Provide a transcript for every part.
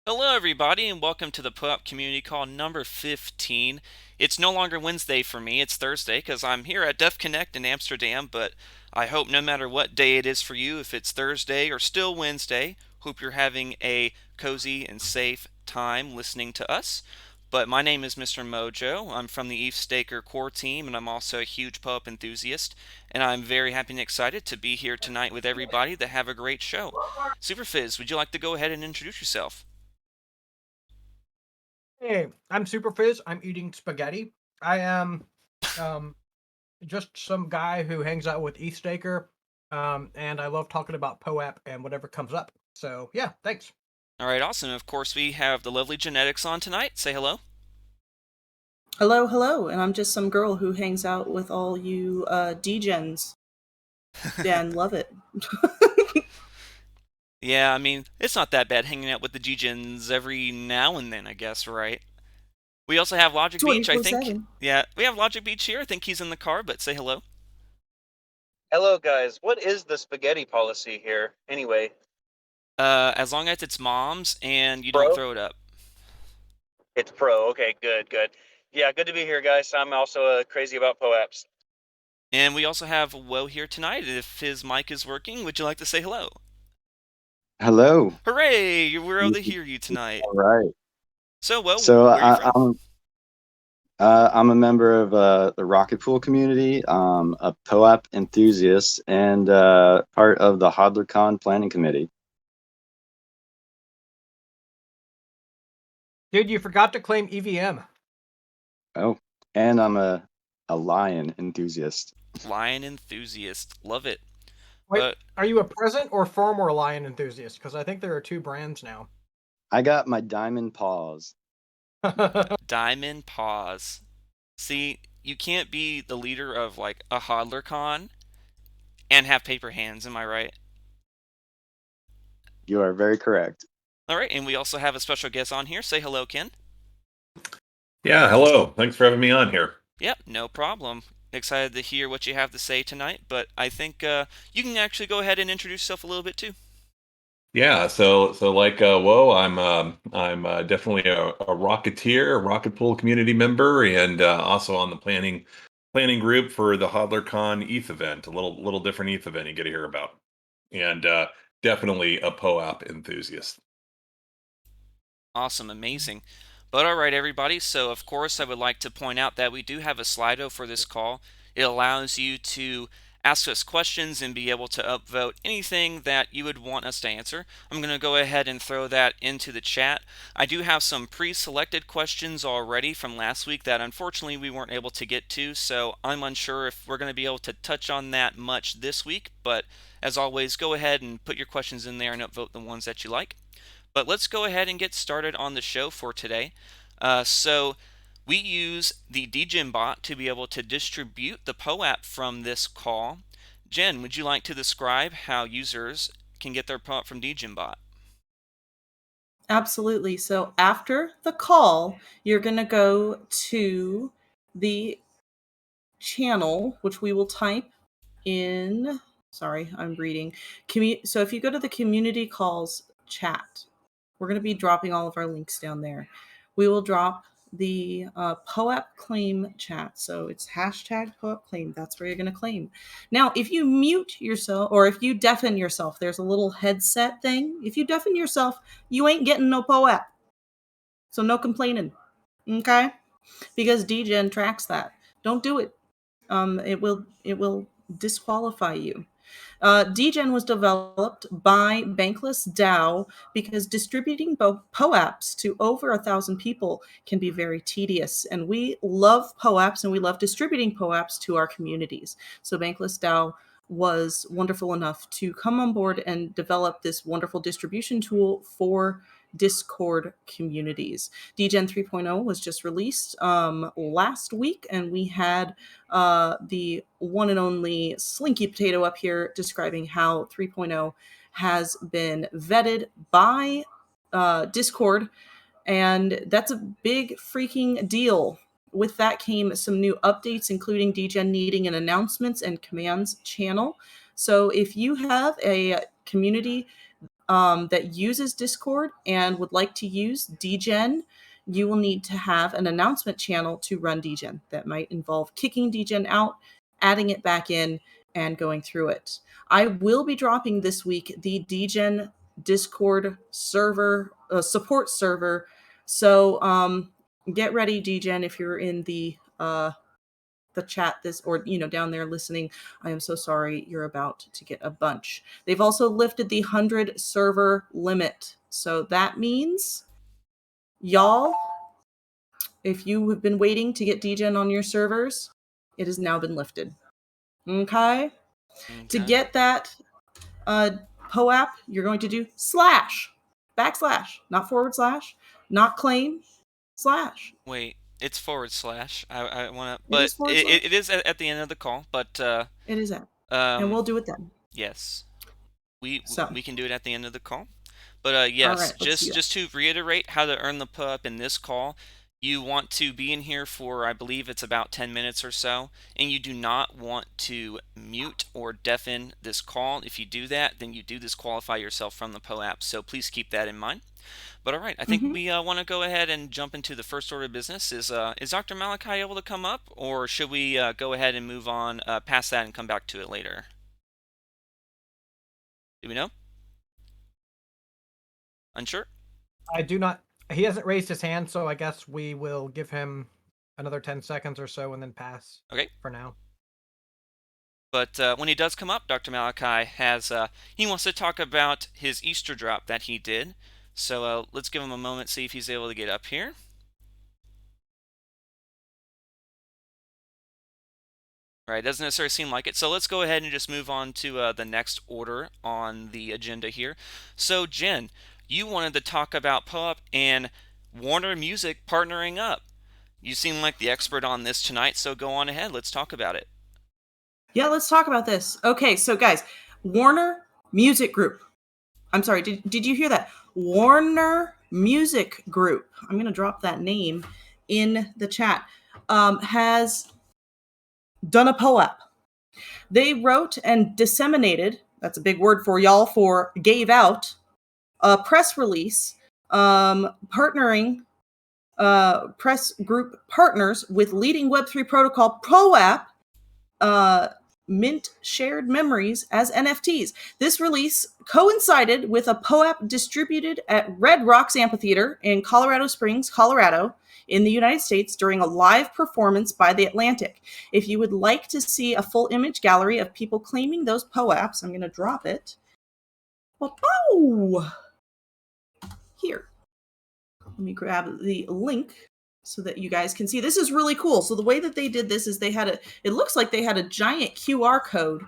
Hello, everybody, and welcome to the POAP Community Call number 15. It's no longer Wednesday for me, it's Thursday because I'm here at Def Connect in Amsterdam, but I hope no matter what day it is for you, if it's Thursday or still Wednesday, hope you're having a cozy and safe time listening to us. But my name is Mr. Mojo. I'm from the Eve Staker core team, and I'm also a huge POAP enthusiast. And I'm very happy and excited to be here tonight with everybody to have a great show. Superphiz, would you like to go ahead and introduce yourself? Hey, I'm Superphiz. I'm eating spaghetti. I am um, just some guy who hangs out with Eastaker, and I love talking about POAP and whatever comes up. So yeah, thanks. All right, awesome. Of course, we have the lovely JENetics on tonight. Say hello. Hello, hello, and I'm just some girl who hangs out with all you degens and love it. Yeah, I mean, it's not that bad hanging out with the G-Gens every now and then, I guess, right? We also have Logic Beach, I think. 24/7. Yeah, we have Logic Beach here. I think he's in the car, but say hello. Hello, guys. What is the spaghetti policy here? Anyway, As long as it's mom's and you don't pro? throw it up. It's pro. Okay, good, good. Yeah, good to be here, guys. I'm also crazy about POAPs. And we also have Woe here tonight. If his mic is working, would you like to say hello? Hello. Hooray! We're able to hear you tonight. All right. So, Woe, So where are you I, from? I'm a member of the Rocket Pool community, a POAP enthusiast, and part of the Hodlercon planning committee. Dude, you forgot to claim EVM. Oh, and I'm a lion enthusiast. Lion enthusiast. Love it. Wait, But are you a present or former Lion enthusiast? Because I think there are two brands now. I got my diamond paws. Diamond Paws. See, you can't be the leader of like a Hodlercon and have paper hands, am I right? You are very correct. All right, and we also have a special guest on here. Say hello, Ken. Yeah, hello. Thanks for having me on here. Yep, no problem. Excited to hear what you have to say tonight, but I think you can actually go ahead and introduce yourself a little bit too. Yeah, so like whoa, I'm definitely a Rocketeer, a Rocket Pool community member, and also on the planning group for the HodlerCon ETH event, a little different ETH event you get to hear about, and definitely a POAP enthusiast. Awesome, amazing. But all right, everybody. So, of course, I would like to point out that we do have a Slido for this call. It allows you to ask us questions and be able to upvote anything that you would want us to answer. I'm going to go ahead and throw that into the chat. I do have some pre-selected questions already from last week that unfortunately we weren't able to get to, so I'm unsure if we're going to be able to touch on that much this week, but as always, go ahead and put your questions in there and upvote the ones that you like. But let's go ahead and get started on the show for today. So we use the DGen bot to be able to distribute the POAP from this call. Jen, would you like to describe how users can get their POAP from DGen bot? Absolutely. So after the call, you're going to go to the channel, which we will type in. Sorry, I'm reading. So if you go to the community calls chat, we're going to be dropping all of our links down there. We will drop the POAP claim chat. So it's hashtag POAP claim. That's where you're going to claim. Now, if you mute yourself or if you deafen yourself, there's a little headset thing. If you deafen yourself, you ain't getting no POAP. So no complaining. Okay? Because DGen tracks that. Don't do it. It will disqualify you. DGen was developed by Bankless DAO because distributing POAPs to over 1,000 people can be very tedious. And we love POAPs and we love distributing POAPs to our communities. So Bankless DAO was wonderful enough to come on board and develop this wonderful distribution tool for Discord communities. DGen 3.0 was just released last week, and we had the one and only Slinky Potato up here describing how 3.0 has been vetted by Discord, and that's a big freaking deal. With that came some new updates, including DGen needing an announcements and commands channel. So if you have a community that uses Discord and would like to use DGen, you will need to have an announcement channel to run DGen. That might involve kicking DGen out, adding it back in, and going through it. I will be dropping this week the DGen Discord server, support server. So get ready, DGen, if you're in the chat or down there listening. I am so sorry, you're about to get a bunch. They've also lifted the 100 server limit. So that means, y'all, if you have been waiting to get DGen on your servers, it has now been lifted. Okay? To get that POAP, you're going to do /, not /, not claim, /. Wait, it's /. I want to, It but is / it is at the end of the call. But it is at, and we'll do it then. Yes, we So. can do it at the end of the call. But yes, All right, just to reiterate how to earn the POAP in this call, you want to be in here for, I believe it's about 10 minutes or so, and you do not want to mute or deafen this call. If you do that, then you do disqualify yourself from the POAP, so please keep that in mind. But all right, I think we want to go ahead and jump into the first order of business. Is Dr. Malachi able to come up, or should we go ahead and move on past that and come back to it later? Do we know? Unsure? I do not. He hasn't raised his hand, so I guess we will give him another 10 seconds or so and then pass. Okay. For now. But when he does come up, Dr. Malachi he wants to talk about his Easter drop that he did. So let's give him a moment, see if he's able to get up here. All right, doesn't necessarily seem like it. So let's go ahead and just move on to the next order on the agenda here. So Jen, you wanted to talk about POAP and Warner Music partnering up. You seem like the expert on this tonight, so go on ahead. Let's talk about it. Yeah, let's talk about this. Okay, so guys, Warner Music Group. I'm sorry, did you hear that? Warner Music Group. I'm going to drop that name in the chat. Has done a POAP. They wrote and disseminated, that's a big word for y'all, gave out a press release partnering press group partners with leading Web3 protocol POAP mint shared memories as NFTs. This release coincided with a POAP distributed at Red Rocks Amphitheater in Colorado Springs, Colorado, in the United States during a live performance by The Atlantic. If you would like to see a full image gallery of people claiming those POAPs, I'm going to drop it. Oh, here. Let me grab the link so that you guys can see. This is really cool. So the way that they did this is it looks like they had a giant QR code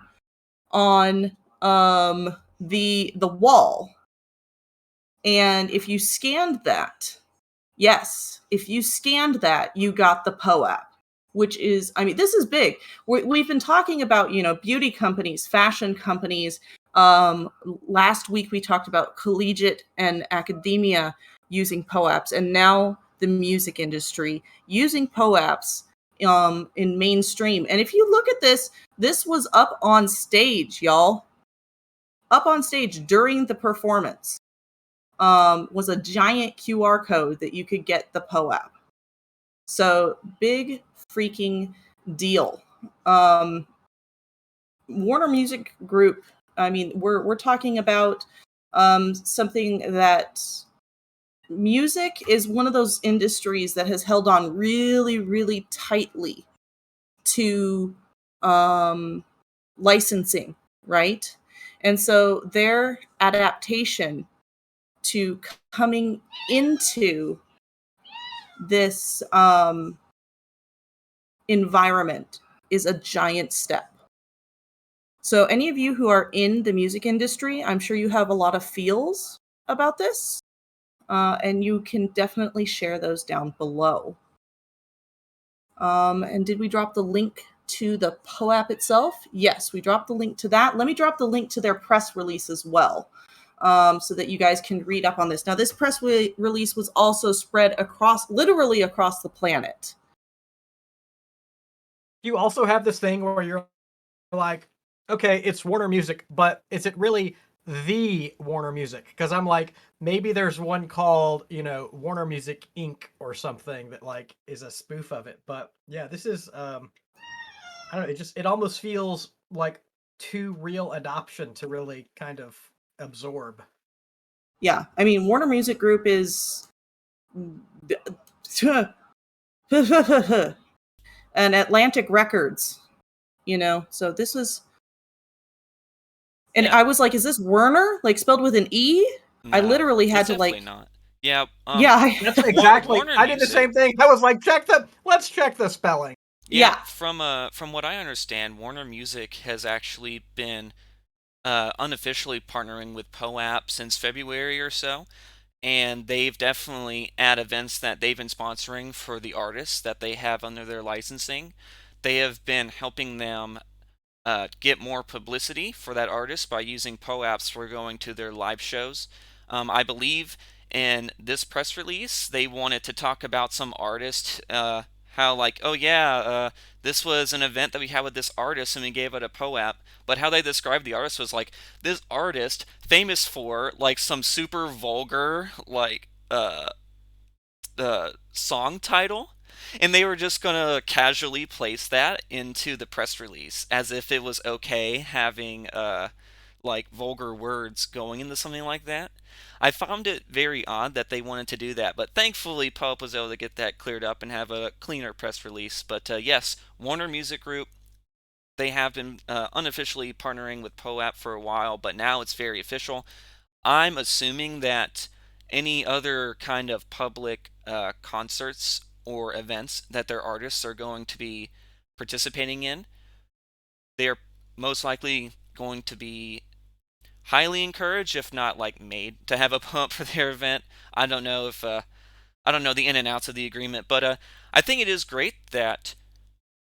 on the wall. And if you scanned that, if you scanned that, you got the POAP, which is, this is big. We've been talking about, beauty companies, fashion companies. Last week we talked about collegiate and academia using POAPs, and now the music industry using POAPs in mainstream. And if you look at this was up on stage, y'all. Up on stage during the performance was a giant QR code that you could get the POAP. So big freaking deal. Warner Music Group, we're talking about something that music is one of those industries that has held on really, really tightly to licensing, right? And so their adaptation to coming into this environment is a giant step. So any of you who are in the music industry, I'm sure you have a lot of feels about this. And you can definitely share those down below. And did we drop the link to the POAP itself? Yes, we dropped the link to that. Let me drop the link to their press release as well, so that you guys can read up on this. Now, this press release was also spread literally across the planet. You also have this thing where you're like, okay, it's Warner Music, but is it really the Warner Music, because I'm like, maybe there's one called, Warner Music Inc. or something that like is a spoof of it. But yeah, this is I don't know, it almost feels like too real adoption to really kind of absorb. Yeah, I mean, Warner Music Group is an Atlantic Records, so this was, and Yeah. I was like, is this Werner, like spelled with an E? I No, literally had it's to definitely like, not. Yeah, yeah, That's exactly. Warner I did the Music. same thing. I was like, let's check the spelling. Yeah, yeah, from what I understand, Warner Music has actually been unofficially partnering with POAP since February or so, and they've definitely at events that they've been sponsoring for the artists that they have under their licensing, they have been helping them get more publicity for that artist by using POAPs for going to their live shows. I believe in this press release, they wanted to talk about some artist, how like, oh yeah, this was an event that we had with this artist and we gave it a POAP. But how they described the artist was like, this artist famous for like some super vulgar like song title, and they were just gonna casually place that into the press release as if it was okay having like vulgar words going into something like that. I found it very odd that they wanted to do that, but thankfully Pope was able to get that cleared up and have a cleaner press release. But yes, Warner Music Group, they have been unofficially partnering with POAP for a while, but now it's very official. I'm assuming that any other kind of public concerts or events that their artists are going to be participating in, they're most likely going to be highly encouraged, if not like made to have a pump for their event. I don't know if I don't know the in and outs of the agreement, but I think it is great that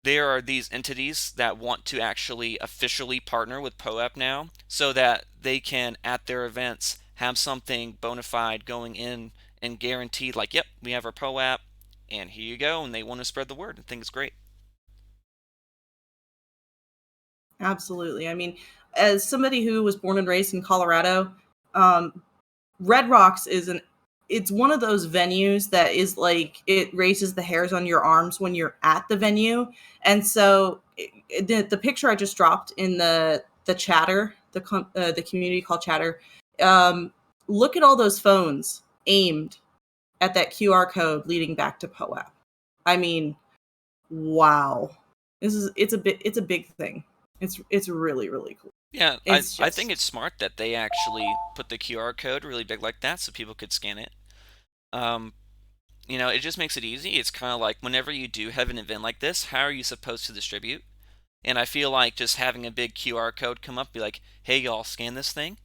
there are these entities that want to actually officially partner with POAP now so that they can, at their events, have something bona fide going in and guaranteed, like, yep, we have our POAP, and here you go, and they want to spread the word. I think it's great. absolutely. I mean, as somebody who was born and raised in Colorado, um, Red Rocks it's one of those venues that is like, it raises the hairs on your arms when you're at the venue. And so the picture I just dropped in the chatter, the community call chatter, um, look at all those phones aimed at that QR code leading back to POAP. I mean, wow. It's a big thing. It's really, really cool. Yeah, It's I think just, it's smart that they actually put the QR code really big like that so people could scan it. Um, it just makes it easy. It's kind of like whenever you do have an event like this, how are you supposed to distribute? And I feel like just having a big QR code come up, be like, hey, y'all, scan this thing.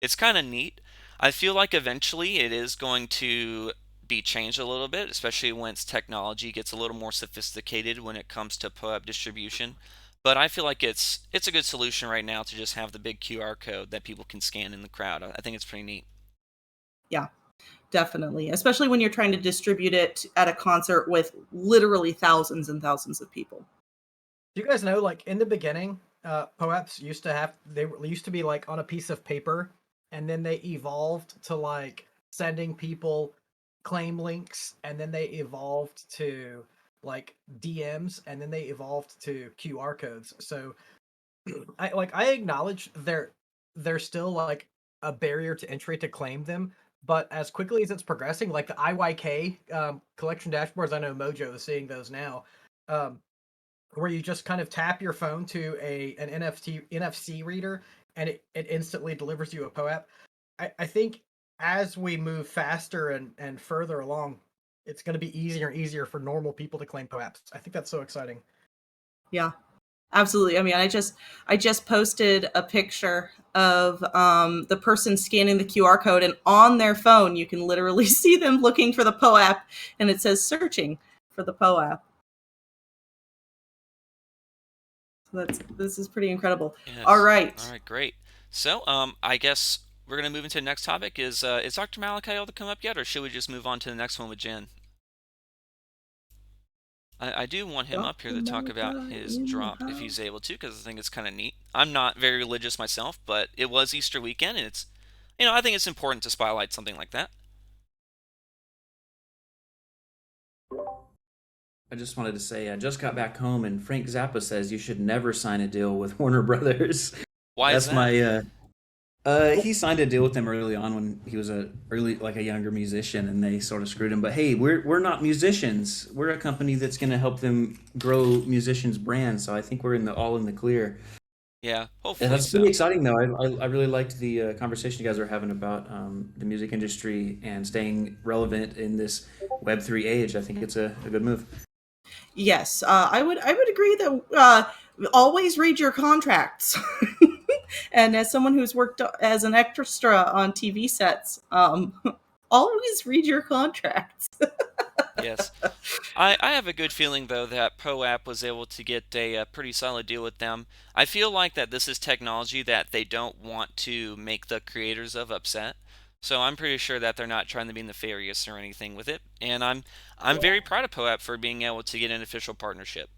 It's kind of neat. I feel like eventually it is going to be changed a little bit, especially once technology gets a little more sophisticated when it comes to POAP distribution. But I feel like it's a good solution right now to just have the big QR code that people can scan in the crowd. I think it's pretty neat. yeah, definitely. Especially when you're trying to distribute it at a concert with literally thousands and thousands of people. Do you guys know, like in the beginning, POAPs they used to be like on a piece of paper, and then they evolved to like sending people claim links, and then they evolved to like DMs, and then they evolved to QR codes. So I acknowledge they're still like a barrier to entry to claim them, but as quickly as it's progressing, like the IYK collection dashboards, I know Mojo is seeing those now. Um, where you just kind of tap your phone to an NFC reader, and it instantly delivers you a POAP. I think as we move faster and further along, it's going to be easier and easier for normal people to claim POAPs. I think that's so exciting. Yeah, absolutely. I mean, I just posted a picture of the person scanning the QR code, and on their phone, you can literally see them looking for the POAP, and it says searching for the POAP. So this is pretty incredible. Yes. All right. All right, great. So, I guess we're gonna move into the next topic. Is Dr. Malachi able to come up yet, or should we just move on to the next one with Jen? I do want him up here to Dr. talk about Malachi his in the drop if he's house. able to, because I think it's kind of neat. I'm not very religious myself, but it was Easter weekend, and it's, I think it's important to spotlight something like that. I just wanted to say I just got back home and Frank Zappa says you should never sign a deal with Warner Brothers. Why is That's that? my he signed a deal with them early on when he was a younger musician and they sort of screwed him. But hey, we're not musicians. We're a company that's going to help them grow musicians' brands. So I think we're all in the clear. Yeah, And hopefully that's so. pretty exciting, though. I really liked the conversation you guys were having about the music industry and staying relevant in this Web3 age. I think it's a good move. Yes, I would agree that always read your contracts. And as someone who's worked as an extra on TV sets, always read your contracts. Yes. I have a good feeling, though, that POAP was able to get a pretty solid deal with them. I feel like that this is technology that they don't want to make the creators of upset. So I'm pretty sure that they're not trying to be nefarious or anything with it. And I'm very proud of POAP for being able to get an official partnership.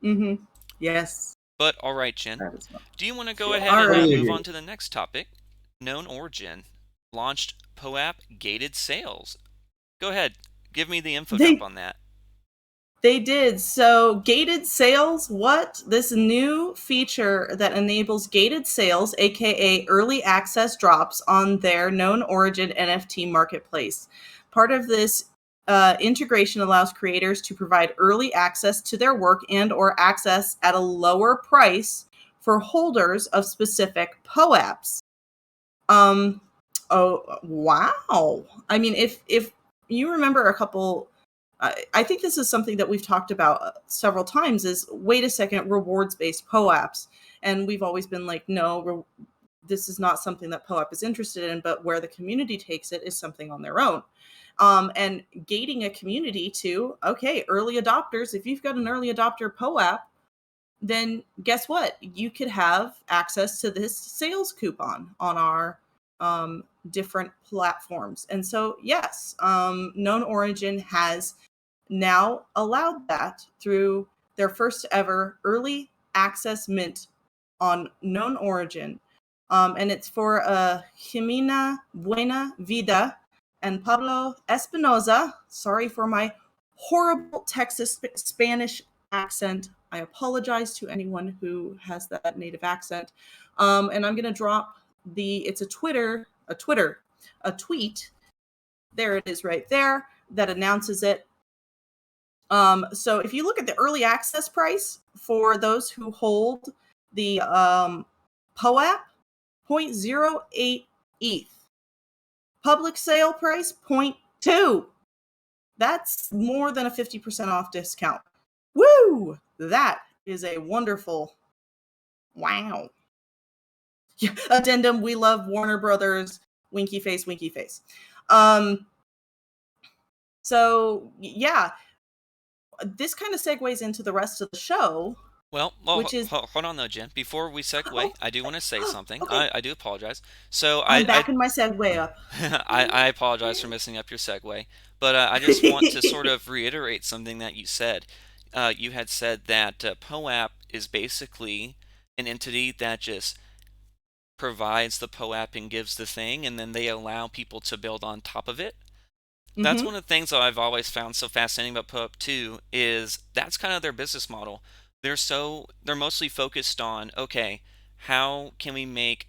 Mm-hmm. Yes. But all right, Jen, That is fun. do you want to go ahead All and right. move on to the next topic? Known Origin launched POAP gated sales. Go ahead, give me the info dump on that. They did. So gated sales, what? This new feature that enables gated sales, aka early access drops on their known origin NFT marketplace. Part of this integration allows creators to provide early access to their work and or access at a lower price for holders of specific POAPs. Oh wow. I mean, if you remember a couple, I think this is something that we've talked about several times, is wait a second, rewards-based POAPs. And we've always been like, no, this is not something that POAP is interested in, but where the community takes it is something on their own. And gating a community to, okay, early adopters, if you've got an early adopter POAP, then guess what? You could have access to this sales coupon on our different platforms. And so, yes, Known Origin has now allowed that through their first ever early access mint on Known Origin. And it's for Jimena Buena Vida and Pablo Espinoza. Sorry for my horrible Texas Spanish accent. I apologize to anyone who has that native accent. And I'm going to drop it's a tweet. There it is right there that announces it. So if you look at the early access price for those who hold the POAP, 0.08 ETH. Public sale price, 0.2. That's more than a 50% off discount. Woo! That is a wonderful, wow. Addendum, we love Warner Brothers, winky face, winky face. So, yeah, this kind of segues into the rest of the show. Well, which is... hold on though, Jen. Before we segue, Oh. I do want to say something. Okay. I do apologize. So I'm backing my segue up. I apologize for messing up your segue, but I just want to sort of reiterate something that you said. You had said that POAP is basically an entity that just provides the POAP and gives the thing, and then they allow people to build on top of it. That's one of the things that I've always found so fascinating about POAP too, is that's kind of their business model. They're mostly focused on, okay, how can we make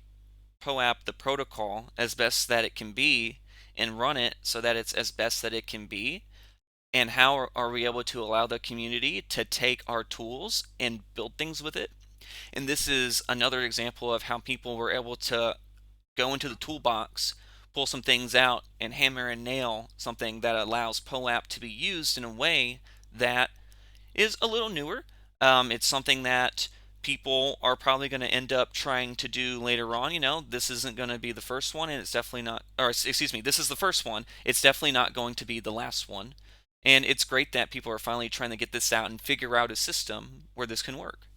POAP the protocol as best that it can be and run it so that it's as best that it can be, and how are we able to allow the community to take our tools and build things with it. And this is another example of how people were able to go into the toolbox, pull some things out, and hammer and nail something that allows POAP to be used in a way that is a little newer. It's something that people are probably going to end up trying to do later on. This isn't going to be the first one, and it's definitely not, or excuse me, this is the first one. It's definitely not going to be the last one. And it's great that people are finally trying to get this out and figure out a system where this can work.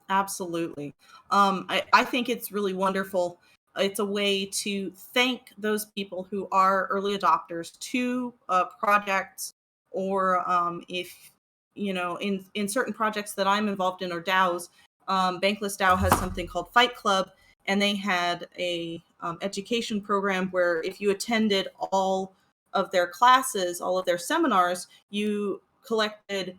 Absolutely. I think it's really wonderful. It's a way to thank those people who are early adopters to projects or if, in certain projects that I'm involved in, or DAOs, Bankless DAO has something called Fight Club, and they had a education program where if you attended all of their classes, all of their seminars, you collected,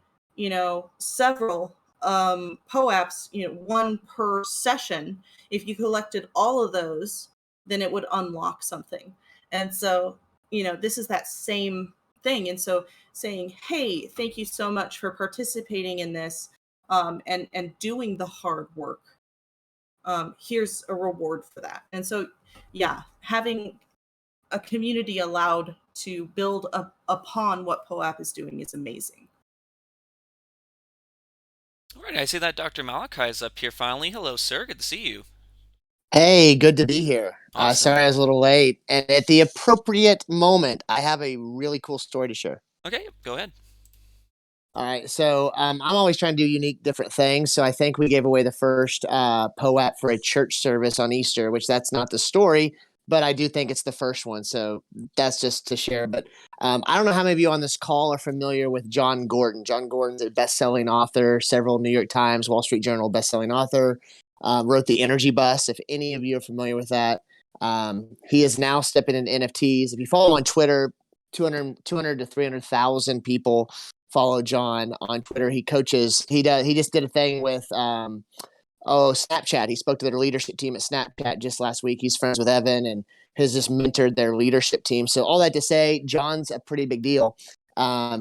several POAPs, one per session. If you collected all of those, then it would unlock something. And so, this is that same thing. And so saying, hey, thank you so much for participating in this, and doing the hard work. Here's a reward for that. And so, yeah, having a community allowed to build upon what POAP is doing is amazing. All right, I see that Dr. Malachi is up here finally. Hello, sir. Good to see you. Hey, good to be here. Awesome. Sorry I was a little late. And at the appropriate moment, I have a really cool story to share. Okay, go ahead. All right. So I'm always trying to do unique, different things. So I think we gave away the first POAP for a church service on Easter, which that's not the story, but I do think it's the first one. So that's just to share. But I don't know how many of you on this call are familiar with John Gordon. John Gordon's a best-selling author, several New York Times, Wall Street Journal best-selling author. Wrote The Energy Bus, if any of you are familiar with that. He is now stepping into NFTs. If you follow him on Twitter, 200 to 300,000 people follow John on Twitter. He coaches. He just did a thing with Snapchat. He spoke to their leadership team at Snapchat just last week. He's friends with Evan and has just mentored their leadership team. So all that to say, John's a pretty big deal.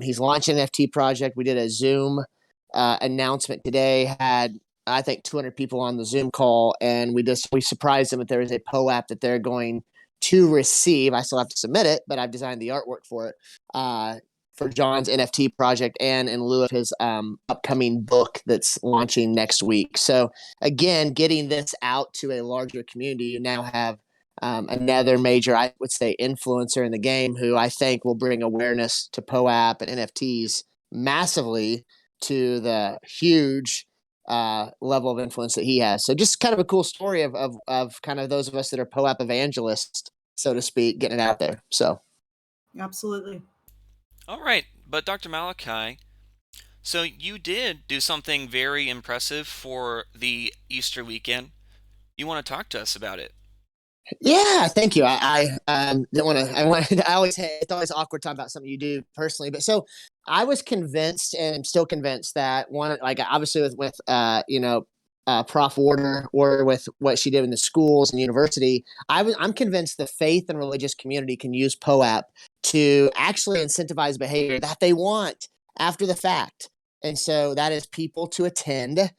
He's launching an NFT project. We did a Zoom announcement today. Had I think 200 people on the Zoom call, and we surprised them that there is a POAP that they're going to receive. I still have to submit it, but I've designed the artwork for it. For John's NFT project, and in lieu of his upcoming book that's launching next week. So again, getting this out to a larger community, you now have another major, I would say, influencer in the game who I think will bring awareness to POAP and NFTs massively to the huge level of influence that he has. So just kind of a cool story of kind of those of us that are POAP evangelists, so to speak, getting it out there. So Absolutely. All right, but Dr. Malachi, so you did do something very impressive for the Easter weekend. You want to talk to us about it? Yeah, thank you. I didn't want to. It's always awkward talking about something you do personally, but so I was convinced, and I'm still convinced that one, like obviously with Prof. Warder or with what she did in the schools and university, I'm convinced the faith and religious community can use POAP to actually incentivize behavior that they want after the fact, and so that is people to attend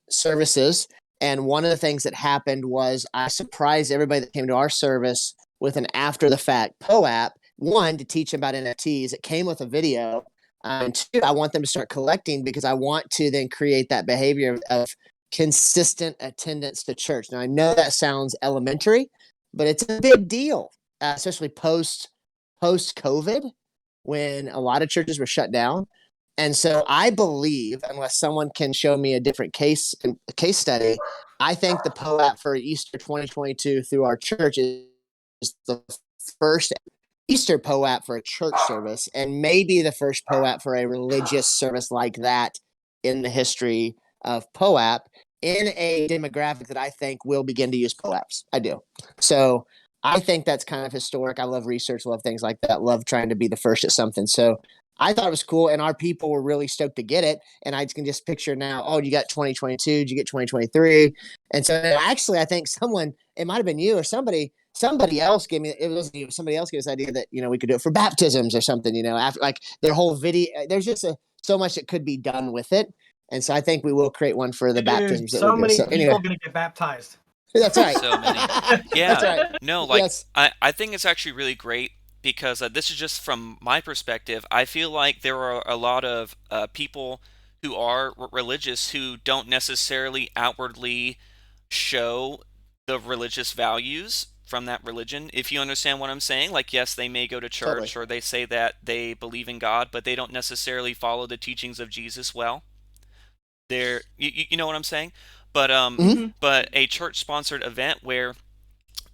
services. And one of the things that happened was I surprised everybody that came to our service with an after the fact POAP, one, to teach them about NFTs. It came with a video. And two, I want them to start collecting because I want to then create that behavior of consistent attendance to church. Now, I know that sounds elementary, but it's a big deal, especially post-COVID when a lot of churches were shut down. And so I believe, unless someone can show me a different case study, I think the POAP for Easter 2022 through our church is the first Easter POAP for a church service, and maybe the first POAP for a religious service like that in the history of POAP in a demographic that I think will begin to use POAPs. I do. So I think that's kind of historic. I love research, love things like that, love trying to be the first at something. So I thought it was cool, and our people were really stoked to get it. And I can just picture now, oh, you got 2022, did you get 2023? And so actually, I think it might have been you or somebody else gave me, it was somebody else gave us the idea that, we could do it for baptisms or something, after like their whole video, there's just so much that could be done with it. And so I think we will create one for the baptisms. So many so, people going to get baptized. That's right. So many. Yeah. That's right. No, like Yes. I think it's actually really great because this is just from my perspective. I feel like there are a lot of people who are religious who don't necessarily outwardly show the religious values from that religion, if you understand what I'm saying. Like, yes, they may go to church Totally. or they say that they believe in God, but they don't necessarily follow the teachings of Jesus well. You know what I'm saying? But Mhm. but a church sponsored event where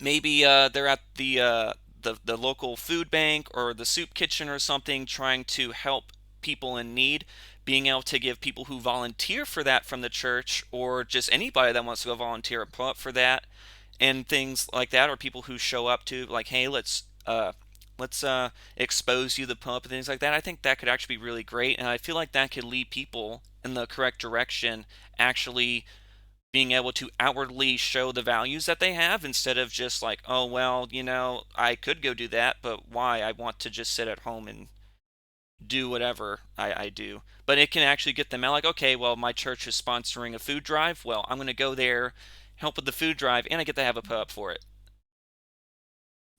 maybe they're at the the local food bank or the soup kitchen or something, trying to help people in need, being able to give people who volunteer for that from the church, or just anybody that wants to go volunteer a POAP for that, and things like that, or people who show up to like, hey, let's expose you the POAP and things like that. I think that could actually be really great, and I feel like that could lead people in the correct direction, actually being able to outwardly show the values that they have, instead of just like, oh well, I could go do that, but why? I want to just sit at home and do whatever I do. But it can actually get them out, like, okay, well, my church is sponsoring a food drive. Well, I'm going to go there, help with the food drive, and I get to have a POAP for it.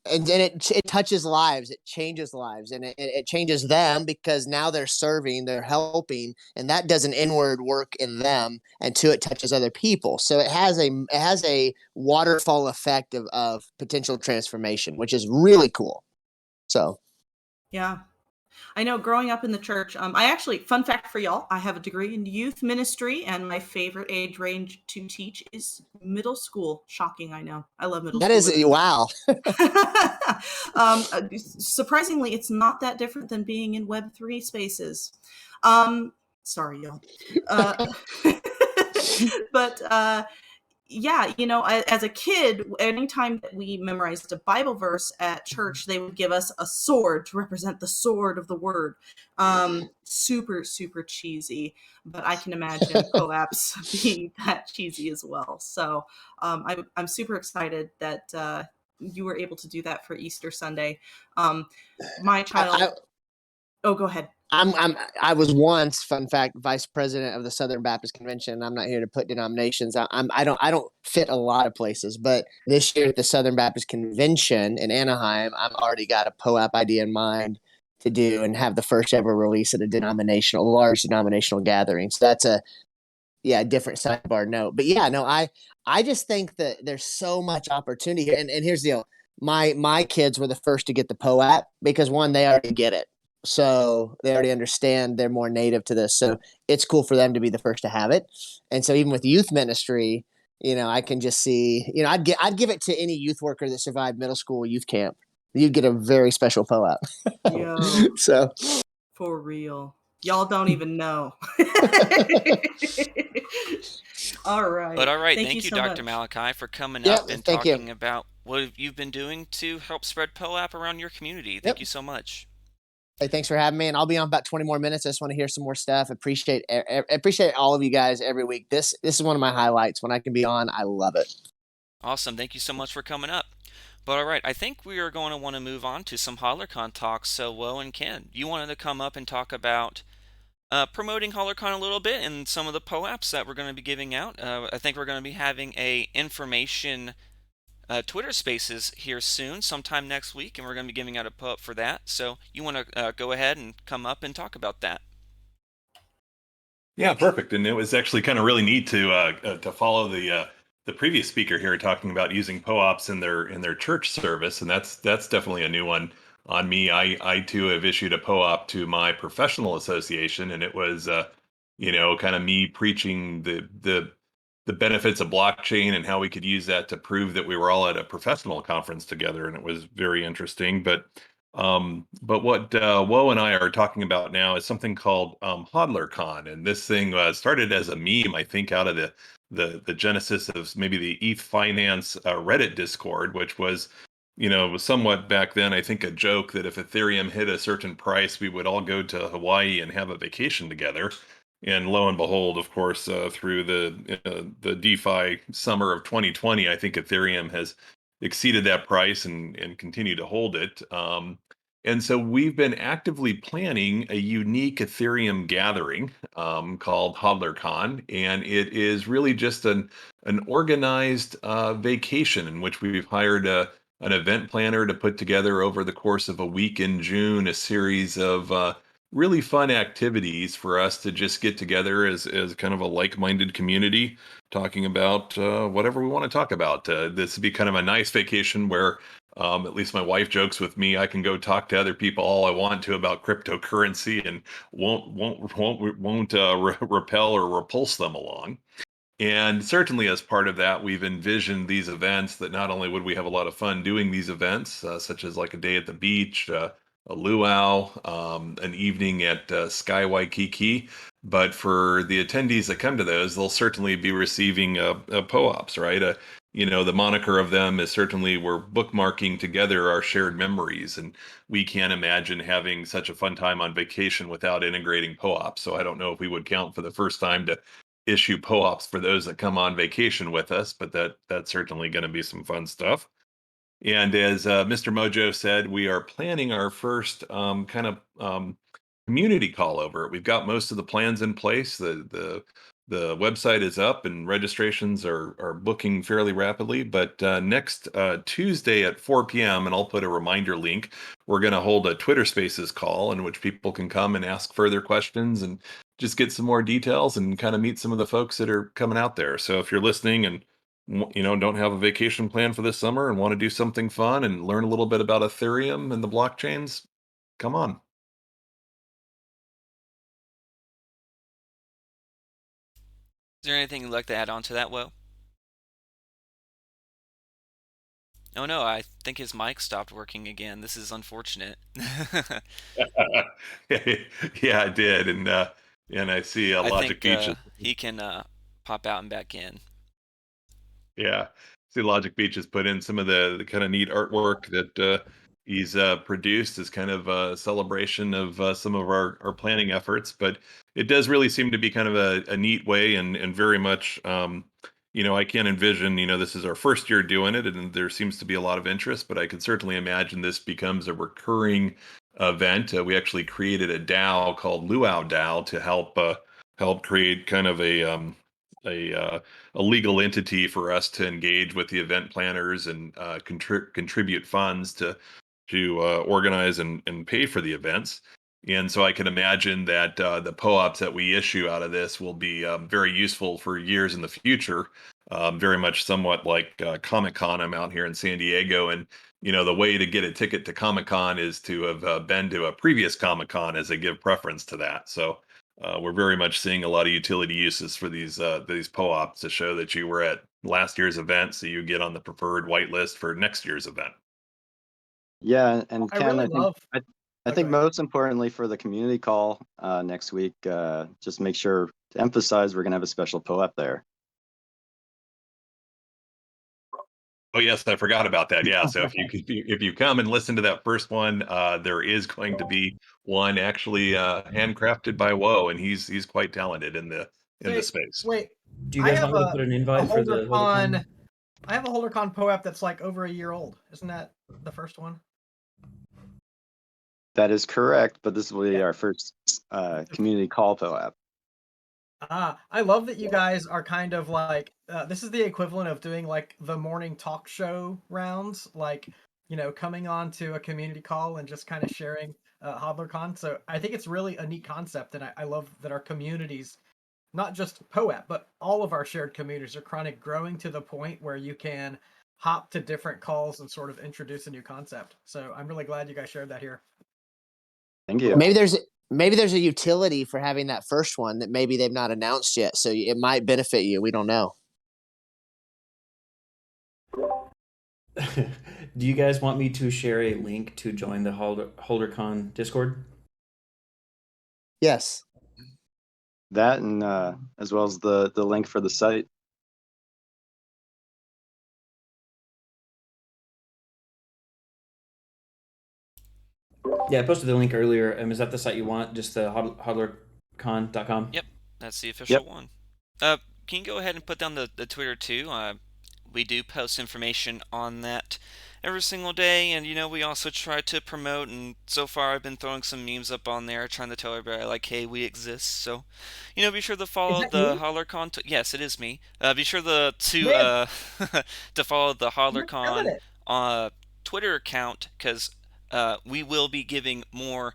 And then it touches lives, it changes lives, and it changes them, because now they're serving, they're helping, and that does an inward work in them, and two, it touches other people. So it has a waterfall effect of potential transformation, which is really cool. So Yeah. I know growing up in the church, I actually, fun fact for y'all, I have a degree in youth ministry, and my favorite age range to teach is middle school. Shocking, I know. I love middle that school. is wow. Surprisingly, it's not that different than being in Web3 spaces. Sorry, y'all. But yeah, as a kid, anytime that we memorized a Bible verse at church, they would give us a sword to represent the sword of the word. Super, super cheesy, but I can imagine POAPs being that cheesy as well. So I'm super excited that you were able to do that for Easter Sunday. My child. Oh, go ahead. I was once, fun fact, vice president of the Southern Baptist Convention. I'm not here to put denominations. I don't fit a lot of places, but this year at the Southern Baptist Convention in Anaheim, I've already got a POAP idea in mind to do and have the first ever release at a large denominational gathering. So that's a different sidebar note. But yeah, no, I just think that there's so much opportunity here. And here's the deal. My kids were the first to get the POAP because one, they already get it. So they already understand, they're more native to this. So it's cool for them to be the first to have it. And so even with youth ministry, I can just see, I'd give it to any youth worker that survived middle school youth camp. You'd get a very special POAP. Yo, so for real. Y'all don't even know. All right. But all right, thank you, so Dr. much. Malachi, for coming Yep, up and thank you. talking about what you've been doing to help spread POAP around your community. Thank Yep. you so much. Hey, thanks for having me, and I'll be on about 20 more minutes. I just want to hear some more stuff. Appreciate all of you guys every week. This is one of my highlights. When I can be on, I love it. Awesome. Thank you so much for coming up. But all right, I think we are going to want to move on to some Hodlercon talks. So, Wo and Ken, you wanted to come up and talk about promoting Hodlercon a little bit and some of the POAPs that we're going to be giving out. I think we're going to be having a information Twitter Spaces here soon, sometime next week, and we're going to be giving out a POAP for that. So you want to go ahead and come up and talk about that? Yeah, perfect. And it was actually kind of really neat to follow the previous speaker here talking about using POAPs in their church service, and that's definitely a new one on me. I too have issued a POAP to my professional association, and it was kind of me preaching the benefits of blockchain and how we could use that to prove that we were all at a professional conference together, and it was very interesting. But what Wo and I are talking about now is something called Hodlercon, and this thing started as a meme, I think, out of the genesis of maybe the ETH Finance Reddit Discord, which was somewhat back then, I think, a joke that if Ethereum hit a certain price, we would all go to Hawaii and have a vacation together. And lo and behold, of course, through the DeFi summer of 2020, I think Ethereum has exceeded that price and continue to hold it. And so we've been actively planning a unique Ethereum gathering called Hodlercon, and it is really just an organized vacation in which we've hired an event planner to put together over the course of a week in June a series of really fun activities for us to just get together as kind of a like-minded community talking about whatever we want to talk about. This would be kind of a nice vacation where at least my wife jokes with me, I can go talk to other people all I want to about cryptocurrency and won't repel or repulse them along. And certainly, as part of that, we've envisioned these events that not only would we have a lot of fun doing these events, such as like a day at the beach, a luau, an evening at Sky Waikiki, but for the attendees that come to those, they'll certainly be receiving POAPs, right? The moniker of them is certainly we're bookmarking together our shared memories, and we can't imagine having such a fun time on vacation without integrating POAPs. So I don't know if we would count for the first time to issue POAPs for those that come on vacation with us, but that's certainly going to be some fun stuff. And as Mr. Mojo said, we are planning our first kind of community call over it. We've got most of the plans in place. The website is up and registrations are booking fairly rapidly. But next Tuesday at 4 p.m., and I'll put a reminder link, we're going to hold a Twitter Spaces call in which people can come and ask further questions and just get some more details and kind of meet some of the folks that are coming out there. So if you're listening and don't have a vacation plan for this summer and want to do something fun and learn a little bit about Ethereum and the blockchains, come on. Is there anything you'd like to add on to that, Will? Oh no, I think his mic stopped working again. This is unfortunate. Yeah, I did, and I see I Logic think Beach is. he can pop out and back in. Yeah, see, Logic Beach has put in some of the kind of neat artwork that he's produced as kind of a celebration of some of our planning efforts. But it does really seem to be kind of a neat way and very much, I can't envision, this is our first year doing it, and there seems to be a lot of interest. But I could certainly imagine this becomes a recurring event. We actually created a DAO called Luau DAO to help create kind of a uh, a legal entity for us to engage with the event planners and contribute funds to organize and pay for the events. And so I can imagine that the POAPs that we issue out of this will be very useful for years in the future. Very much somewhat like Comic Con. I'm out here in San Diego, and the way to get a ticket to Comic Con is to have been to a previous Comic Con, as they give preference to that. So we're very much seeing a lot of utility uses for these POAPs to show that you were at last year's event, so you get on the preferred whitelist for next year's event. Yeah, and I Ken, really love. I think most importantly for the community call next week, just make sure to emphasize we're going to have a special POAP there. Oh yes, I forgot about that. Yeah, so if you come and listen to that first one, there is going to be one actually handcrafted by Woe, and he's quite talented in the space. Wait, Do you I guys have want me to put an a invite for the Hodlercon. I have a Hodlercon POAP that's like over a year old. Isn't that the first one? That is correct, but this will be our first community call POAP. I love that you guys are kind of like this is the equivalent of doing like the morning talk show rounds, like coming on to a community call and just kind of sharing Hodlercon. So I think it's really a neat concept, and I love that our communities, not just POAP, but all of our shared communities are kind of growing to the point where you can hop to different calls and sort of introduce a new concept. So I'm really glad you guys shared that here. Thank you. Maybe there's a utility for having that first one that maybe they've not announced yet, so it might benefit you. We don't know. Do you guys want me to share a link to join the Hodlercon Discord? Yes. That and as well as the link for the site. Yeah, I posted the link earlier. Is that the site you want? Just the hodlercon.com? Yep, that's the official one. Can you go ahead and put down the Twitter too? We do post information on that every single day, and we also try to promote, and so far I've been throwing some memes up on there trying to tell everybody like, hey, we exist. So be sure to follow the Hodlercon. Yes, it is me. Be sure to to follow the Hodlercon Twitter account, because we will be giving more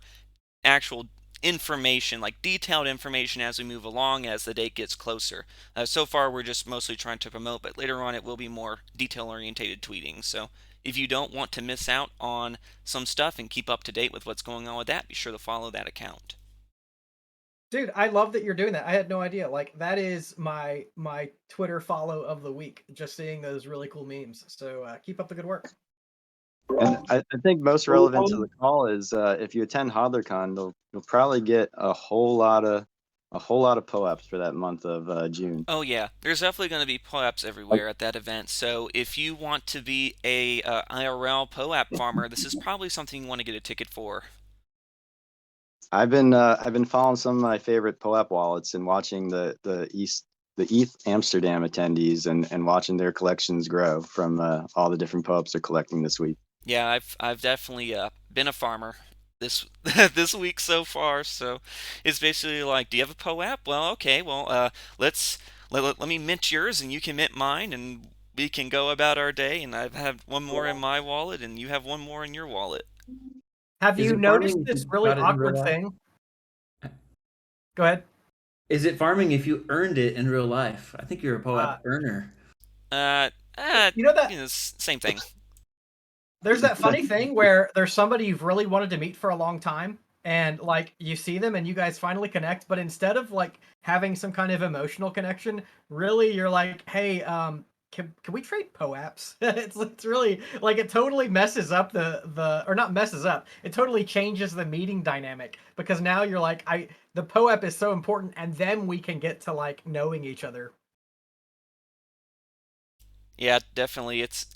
actual information, like detailed information, as we move along, as the date gets closer. So far we're just mostly trying to promote, but later on it will be more detail orientated tweeting. So if you don't want to miss out on some stuff and keep up to date with what's going on with that, be sure to follow that account. Dude, I love that you're doing that. I had no idea. Like that is my Twitter follow of the week. Just seeing those really cool memes. So keep up the good work. And I think most relevant to the call is if you attend Hodlercon, you'll probably get a whole lot of POAPs for that month of June. Oh yeah, there's definitely going to be POAPs everywhere at that event. So if you want to be a IRL POAP farmer, this is probably something you want to get a ticket for. I've been following some of my favorite POAP wallets and watching the ETH Amsterdam attendees and watching their collections grow from all the different POAPs they're collecting this week. Yeah, I've definitely been a farmer this this week so far. So it's basically like, do you have a POAP? Well, okay, well, let's let me mint yours and you can mint mine and we can go about our day. And I've had one more in my wallet and you have one more in your wallet. Have Is you it noticed farming if this you really got it in real awkward life? thing? Go ahead. Is it farming if you earned it in real life? I think you're a POAP earner. Uh, You know that same thing. there's that funny thing where there's somebody you've really wanted to meet for a long time, and like you see them and you guys finally connect, but instead of like having some kind of emotional connection, really you're like, hey, can we trade POAPs? It's really like it totally messes up the or not messes up. It totally changes the meeting dynamic because now you're like, the POAP is so important, and then we can get to like knowing each other. Yeah, definitely. It's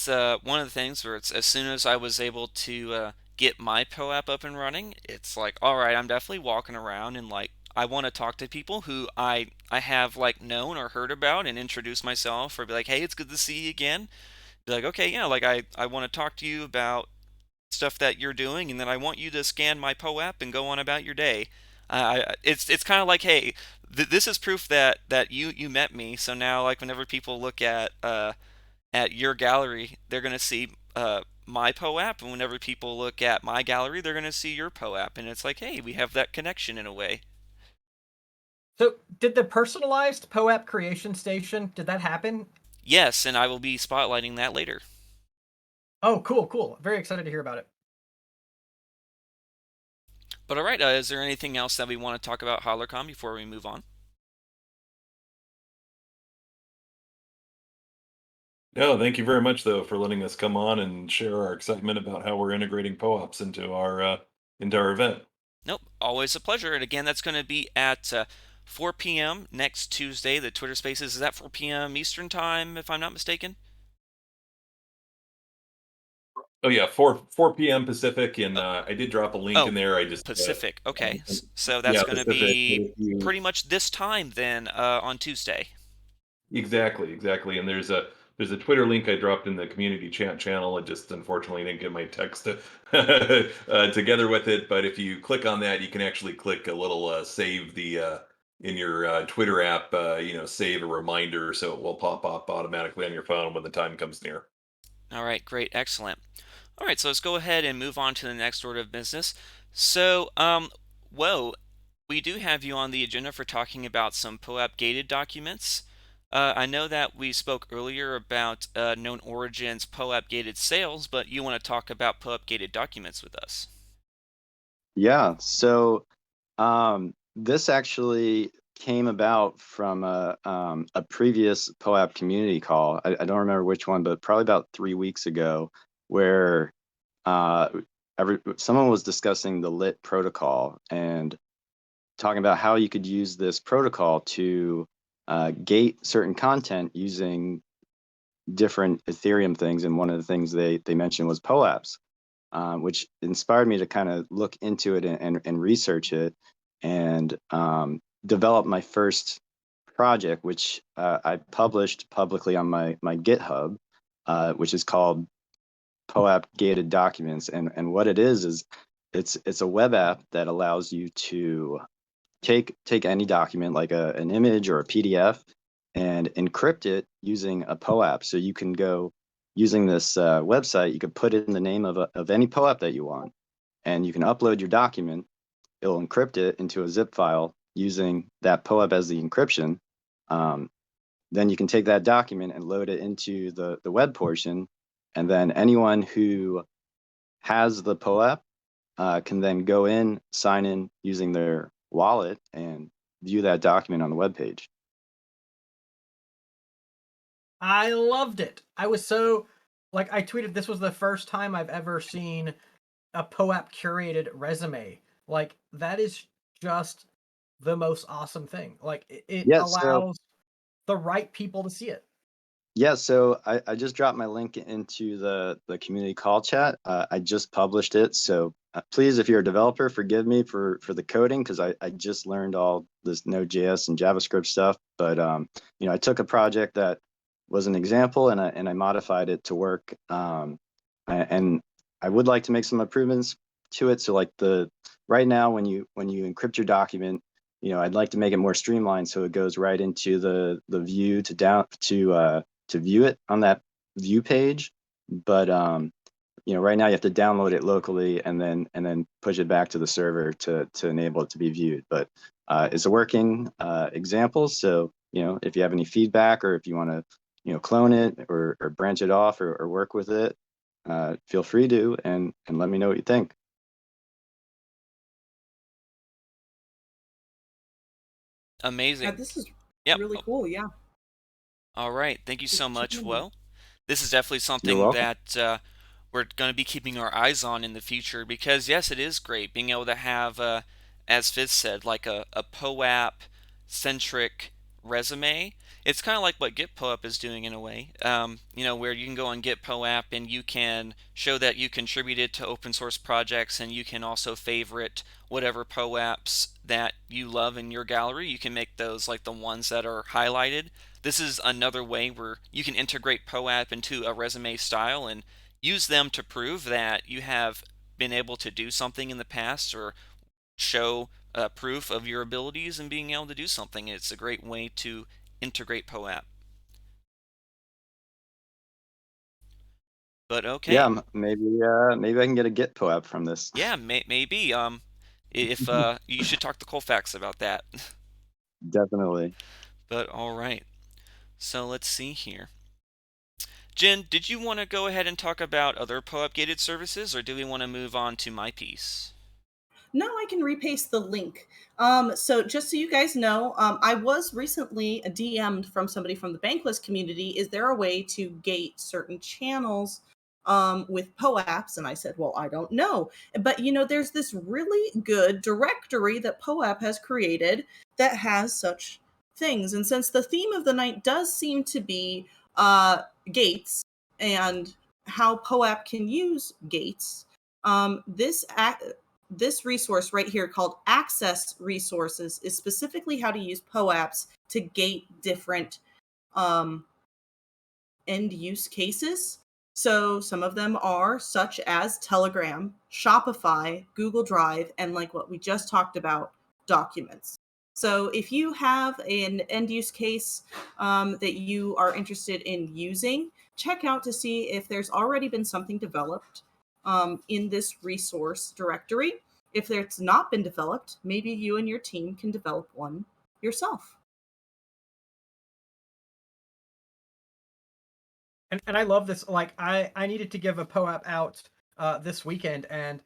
one of the things where it's as soon as I was able to get my POAP up and running, it's like, all right, I'm definitely walking around and like I want to talk to people who I have like known or heard about and introduce myself or be like, hey, it's good to see you again. Be like, okay, yeah, like I want to talk to you about stuff that you're doing, and then I want you to scan my POAP and go on about your day. It's kind of like, hey, this is proof that you met me. So now, like, whenever people look at your gallery, they're gonna see my POAP, and whenever people look at my gallery, they're gonna see your POAP, and it's like, hey, we have that connection in a way. So, did the personalized POAP creation station, did that happen? Yes, and I will be spotlighting that later. Oh, cool, cool. Very excited to hear about it. But all right, is there anything else that we want to talk about Hodlercon before we move on? No, thank you very much though for letting us come on and share our excitement about how we're integrating POAPs into our event. Nope, always a pleasure. And again, that's going to be at 4 p.m. next Tuesday. The Twitter Spaces is at 4 p.m. Eastern Time, if I'm not mistaken. Oh yeah, 4 p.m. Pacific, and I did drop a link in Oh, there. I just Pacific. Okay, so that's yeah, going to Pacific. be If you pretty much this time then on Tuesday. exactly, and there's a Twitter link I dropped in the community chat channel. I just unfortunately didn't get my text together with it. But if you click on that, you can actually click a little save the in your Twitter app. Save a reminder so it will pop up automatically on your phone when the time comes near. All right, great, excellent. All right, so let's go ahead and move on to the next order of business. So, whoa, we do have you on the agenda for talking about some POAP gated documents. I know that we spoke earlier about Known Origins POAP gated sales, but you want to talk about POAP gated documents with us. Yeah. So this actually came about from a previous POAP community call. I don't remember which one, but probably about 3 weeks ago, where uh, someone was discussing the lit protocol and talking about how you could use this protocol to gate certain content using different Ethereum things. And one of the things they mentioned was POAPs, which inspired me to kind of look into it and research it and develop my first project, which I published publicly on my GitHub, which is called POAP Gated Documents. And what it is it's a web app that allows you to take any document like an image or a PDF and encrypt it using a POAP. So you can go using this website, you could put in the name of any POAP that you want, and you can upload your document. It'll encrypt it into a zip file using that POAP as the encryption. Then you can take that document and load it into the web portion, and then anyone who has the POAP can then go in, sign in using their wallet and view that document on the webpage. I loved it. I was so like I tweeted this was the first time I've ever seen a POAP curated resume. Like that is just the most awesome thing. Like it Yeah, so allows the right people to see it. yeah, so I just dropped my link into the community call chat. I just published it, so please, if you're a developer, forgive me for the coding because I just learned all this Node.js and JavaScript stuff. But you know, I took a project that was an example and I modified it to work. And I would like to make some improvements to it. So like right now when you encrypt your document, you know, I'd like to make it more streamlined so it goes right into the view to view it on that view page. But you know, right now you have to download it locally and then push it back to the server to enable it to be viewed. But it's a working example. So, you know, if you have any feedback or if you want to, you know, clone it or branch it off or work with it, feel free to and let me know what you think. Amazing. This is Yep. really cool. Yeah. All right. Thank you so Just keep much. moving. Well, this is definitely You're something welcome. that we're going to be keeping our eyes on in the future because, yes, it is great being able to have, as Fizz said, like a POAP centric resume. It's kind of like what Git POAP is doing in a way, you know, where you can go on Git POAP and you can show that you contributed to open source projects and you can also favorite whatever POAPs that you love in your gallery. You can make those like the ones that are highlighted. This is another way where you can integrate POAP into a resume style and use them to prove that you have been able to do something in the past or show proof of your abilities and being able to do something. It's a great way to integrate POAP. But okay, Yeah, maybe maybe I can get a Git POAP from this. yeah, maybe. If you should talk to Colfax about that. Definitely. But all right, so let's see here. Jen, did you want to go ahead and talk about other POAP gated services, or do we want to move on to my piece? No, I can repaste the link. So just so you guys know, I was recently DM'd from somebody from the Bankless community. Is there a way to gate certain channels with POAPs? And I said, well, I don't know. But you know, there's this really good directory that POAP has created that has such things. And since the theme of the night does seem to be gates and how POAP can use gates, this resource right here called Access Resources is specifically how to use POAPs to gate different end use cases. So some of them are such as Telegram, Shopify, Google Drive, and like what we just talked about, documents. So if you have an end use case that you are interested in using, check out to see if there's already been something developed in this resource directory. If it's not been developed, maybe you and your team can develop one yourself. And I love this. Like I needed to give a POAP out this weekend, and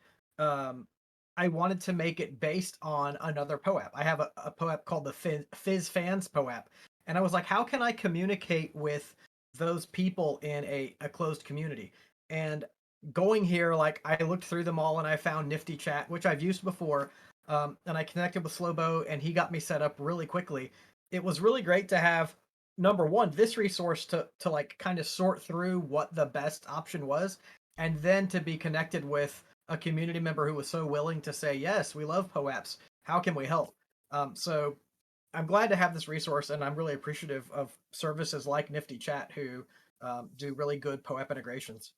I wanted to make it based on another POAP. I have a POAP called the Fizz Fans POAP, and I was like, how can I communicate with those people in a closed community? And going here, like I looked through them all, and I found Nifty Chat, which I've used before, and I connected with Slowbo, and he got me set up really quickly. It was really great to have number one this resource to like kind of sort through what the best option was, and then to be connected with a community member who was so willing to say, yes, we love POAPs, how can we help? So I'm glad to have this resource, and I'm really appreciative of services like Nifty Chat who do really good POAP integrations.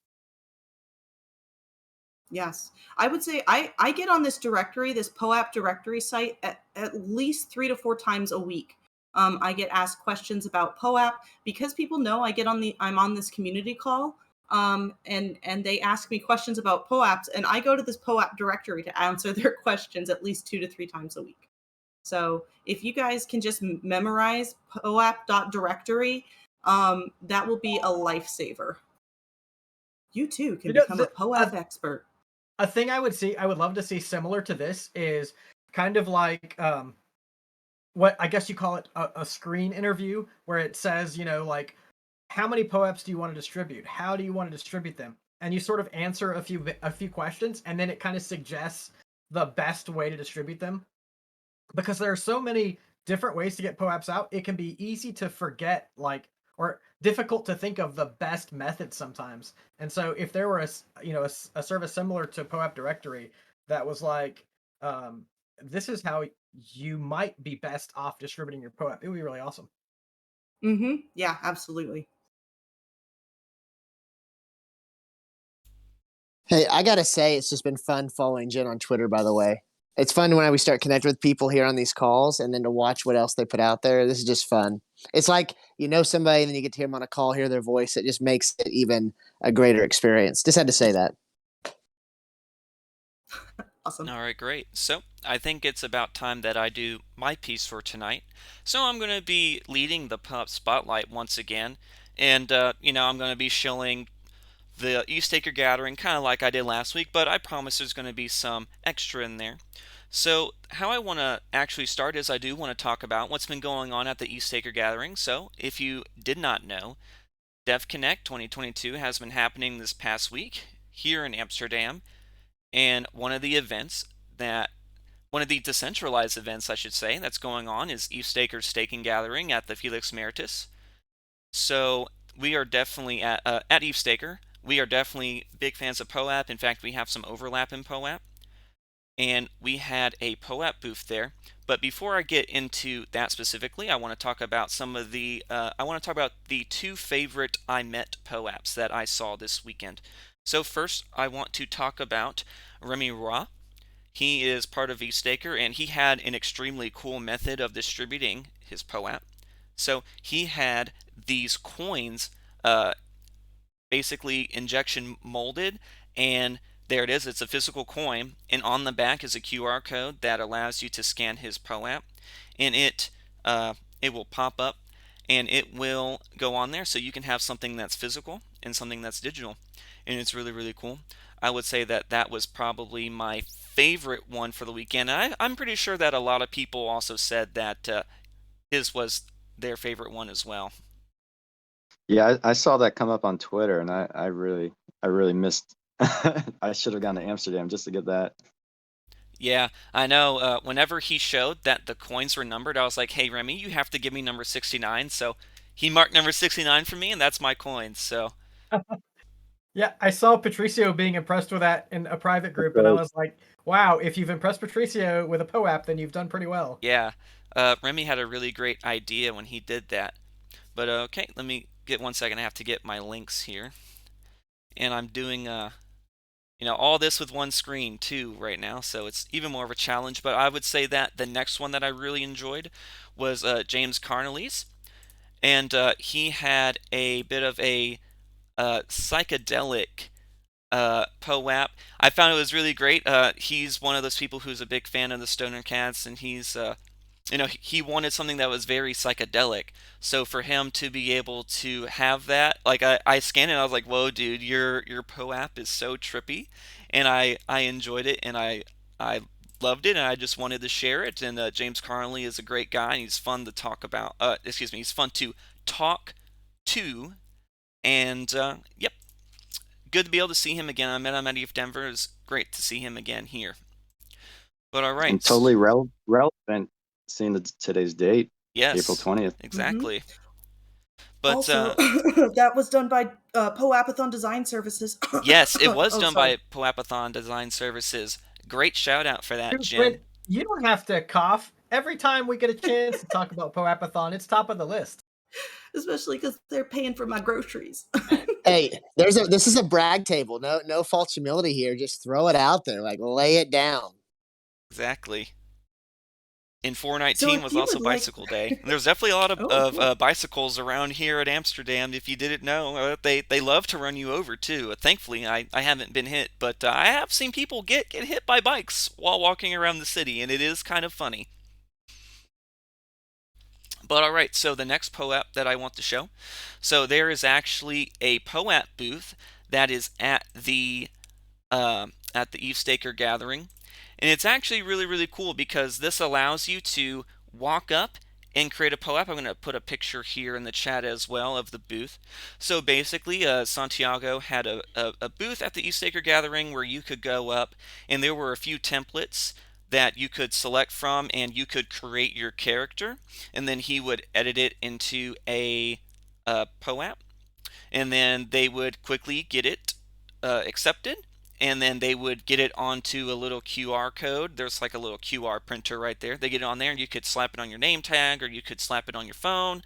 Yes. I would say I get on this directory, this POAP directory site at least 3 to 4 times a week. I get asked questions about POAP because people know I'm on this community call. And they ask me questions about POAPs, and I go to this POAP directory to answer their questions at least 2 to 3 times a week. So if you guys can just memorize POAP.directory, that will be a lifesaver. You too can become a POAP expert. A thing I would love to see similar to this is kind of like what I guess you call it a screen interview, where it says, like, how many POAPs do you want to distribute? How do you want to distribute them? And you sort of answer a few questions, and then it kind of suggests the best way to distribute them. Because there are so many different ways to get POAPs out, it can be easy to forget, like, or difficult to think of the best method sometimes. And so if there were a service similar to POAP Directory that was like, this is how you might be best off distributing your POAP, it would be really awesome. Yeah, absolutely. Hey, I gotta say, it's just been fun following Jen on Twitter. By the way, it's fun when we start connecting with people here on these calls, and then to watch what else they put out there. This is just fun. It's like somebody, and then you get to hear them on a call, hear their voice. It just makes it even a greater experience. Just had to say that. Awesome. All right, great. So I think it's about time that I do my piece for tonight. So I'm going to be leading the POAP Spotlight once again. And, I'm going to be showing the East-Acre Gathering kind of like I did last week, but I promise there's going to be some extra in there. So how I want to actually start is I do want to talk about what's been going on at the East-Acre Gathering. So if you did not know, DevConnect 2022 has been happening this past week here in Amsterdam. And one of the decentralized events, I should say, that's going on is East-Acre's Staking Gathering at the Felix Meritus. So we are definitely at East-Acre. We are definitely big fans of POAP. In fact, we have some overlap in POAP. And we had a POAP booth there. But before I get into that specifically, I want to talk about the two favorite I met POAPs that I saw this weekend. So first, I want to talk about Remy Roy. He is part of East-Acre, and he had an extremely cool method of distributing his POAP. So he had these coins basically injection molded, and there it is. It's a physical coin, and on the back is a QR code that allows you to scan his POAP, and it will pop up, and it will go on there, so you can have something that's physical and something that's digital, and it's really, really cool. I would say that was probably my favorite one for the weekend. And I'm pretty sure that a lot of people also said that his was their favorite one as well. Yeah, I saw that come up on Twitter, and I really missed. I should have gone to Amsterdam just to get that. Yeah, I know. Whenever he showed that the coins were numbered, I was like, "Hey, Remy, you have to give me number 69." So he marked number 69 for me, and that's my coins. So Yeah, I saw Patricio being impressed with that in a private group, and I was like, wow, if you've impressed Patricio with a POAP, then you've done pretty well. yeah, Remy had a really great idea when he did that. But okay, let me get 1 second. I have to get my links here, and I'm doing all this with one screen too right now, so it's even more of a challenge. But I would say that the next one that I really enjoyed was James Carnley's, and he had a bit of a psychedelic POAP. I found it was really great. He's one of those people who's a big fan of the Stoner Cats, and he wanted something that was very psychedelic. So for him to be able to have that, like I scanned it, and I was like, "Whoa, dude, your POAP is so trippy," and I enjoyed it, and I loved it, and I just wanted to share it. And James Carnley is a great guy, and he's fun to talk about. He's fun to talk to, and yep, good to be able to see him again. I met him at EF Denver. It was great to see him again here. But all right. And totally relevant seeing today's date. Yes. April 20th. Exactly. But also, that was done by POAPathon Design Services. Yes, it was done by POAPathon Design Services. Great shout out for that, Dude, Jen. you don't have to cough. Every time we get a chance to talk about POAPathon, it's top of the list. Especially because they're paying for my groceries. Hey, this is a brag table. No false humility here. Just throw it out there. Like, lay it down. Exactly. And 419 was also Bicycle Day. And there's definitely a lot of bicycles around here at Amsterdam. If you didn't know, they love to run you over too. Thankfully, I haven't been hit, but I have seen people get hit by bikes while walking around the city, and it is kind of funny. But all right, so the next POAP that I want to show. So there is actually a POAP booth that is at the East-Acre Gathering, And it's actually really, really cool because this allows you to walk up and create a POAP. I'm going to put a picture here in the chat as well of the booth. So basically, Santiago had a booth at the East Acre Gathering where you could go up, and there were a few templates that you could select from, and you could create your character, and then he would edit it into a POAP, and then they would quickly get it accepted, and then they would get it onto a little QR code. There's like a little QR printer right there. They get it on there, and you could slap it on your name tag, or you could slap it on your phone,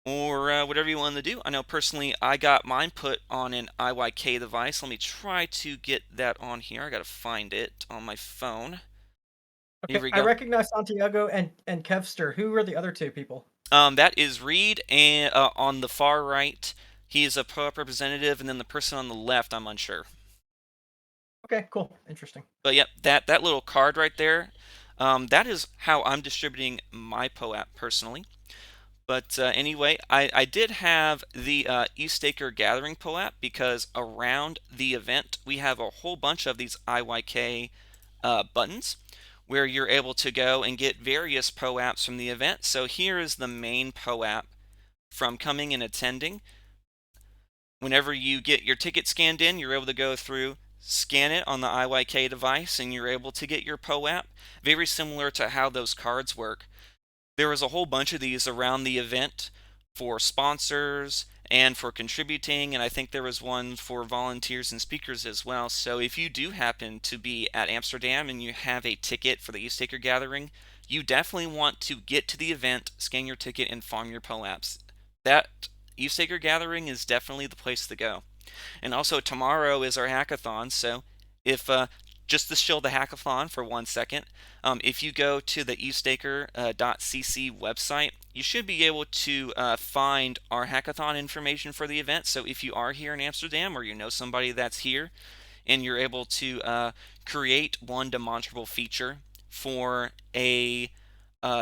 or whatever you want to do. I know personally I got mine put on an IYK device. Let me try to get that on here. I gotta find it on my phone. Here Okay, we I go. recognize Santiago and Kevster. Who are the other two people? That is Reed, and on the far right, he is a POAP representative, and then the person on the left, I'm unsure. Okay, cool, interesting. But yep, that little card right there, that is how I'm distributing my POAP personally. But anyway, I did have the East Acre Gathering POAP because around the event we have a whole bunch of these IYK buttons where you're able to go and get various POAPs from the event. So here is the main POAP from coming and attending. Whenever you get your ticket scanned in, you're able to go through, scan it on the IYK device, and you're able to get your POAP. Very similar to how those cards work. There was a whole bunch of these around the event for sponsors and for contributing, and I think there was one for volunteers and speakers as well. So if you do happen to be at Amsterdam and you have a ticket for the East Acre Gathering, you definitely want to get to the event, scan your ticket, and farm your POAPs. That East Acre Gathering is definitely the place to go. And also tomorrow is our hackathon, so if just to show the hackathon for 1 second, if you go to the eastacre.cc website, you should be able to find our hackathon information for the event. So if you are here in Amsterdam or you know somebody that's here and you're able to create one demonstrable feature for a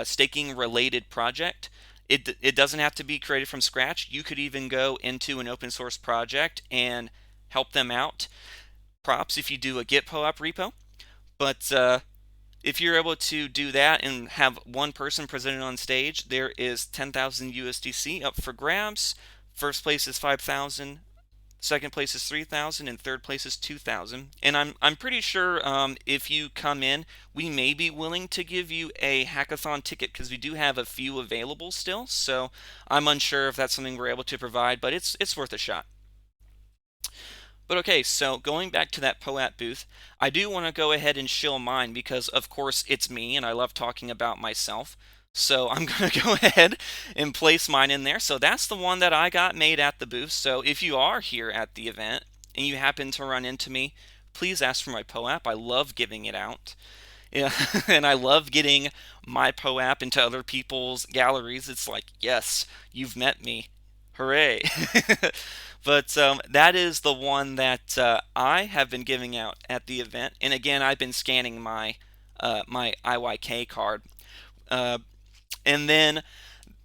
staking related project, it doesn't have to be created from scratch. You could even go into an open source project and help them out. Props if you do a Git POAP repo. But if you're able to do that and have one person presented on stage, there is 10,000 USDC up for grabs. First place is 5,000. Second place is 3,000, and third place is 2,000. And I'm pretty sure if you come in, we may be willing to give you a hackathon ticket because we do have a few available still. So I'm unsure if that's something we're able to provide, but it's worth a shot. But okay, so going back to that POAP booth, I do want to go ahead and shill mine because of course it's me and I love talking about myself. So I'm going to go ahead and place mine in there. So that's the one that I got made at the booth. So if you are here at the event and you happen to run into me, please ask for my POAP. I love giving it out. Yeah, and I love getting my POAP into other people's galleries. It's like, yes, you've met me. Hooray. But that is the one that I have been giving out at the event. And again, I've been scanning my my IYK card. And then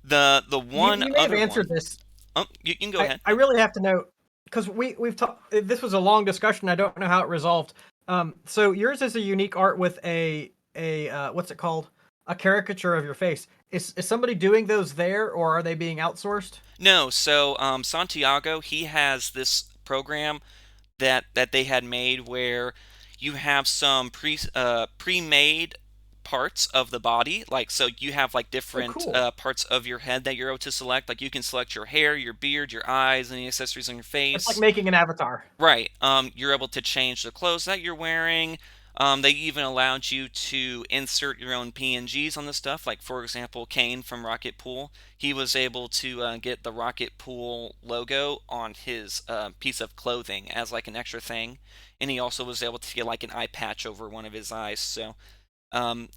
the one You may have other answered one. this. Oh, you can go ahead. I really have to know because we've talked. This was a long discussion. I don't know how it resolved. So yours is a unique art with a what's it called? A caricature of your face. Is somebody doing those there, or are they being outsourced? No, so Santiago, he has this program that they had made where you have some pre-made parts of the body, like so you have like different cool. parts of your head that you're able to select. Like you can select your hair, your beard, your eyes, any accessories on your It's like face. making an avatar. Right. You're able to change the clothes that you're wearing. They even allowed you to insert your own PNGs on the stuff. Like, for example, Kane from Rocket Pool, he was able to get the Rocket Pool logo on his piece of clothing as like an extra thing. And he also was able to get like an eye patch over one of his eyes. So um,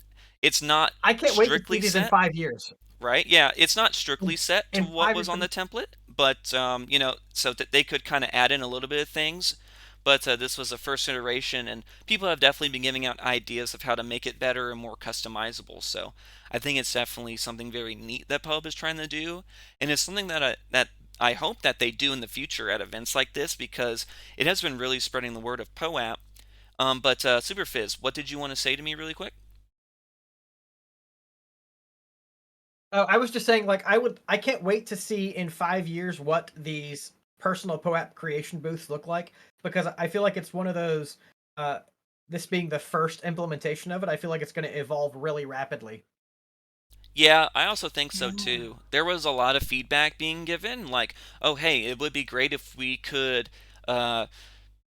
it's not I can't wait to see strictly these in set. 5 years. Right? Yeah, it's not strictly set to In what 5 was years on from the template, but you know, so that they could kind of add in a little bit of things. But this was the first iteration, and people have definitely been giving out ideas of how to make it better and more customizable. So I think it's definitely something very neat that Pub is trying to do, and it's something that I hope that they do in the future at events like this because it has been really spreading the word of POAP. But Superphiz, what did you want to say to me really quick? I was just saying, like, I can't wait to see in 5 years what these personal POAP creation booths look like, because I feel like it's one of those. Uh, this being the first implementation of it, I feel like it's going to evolve really rapidly. Yeah, I also think so Yeah. too. There was a lot of feedback being given, like, oh, hey, it would be great if we could uh,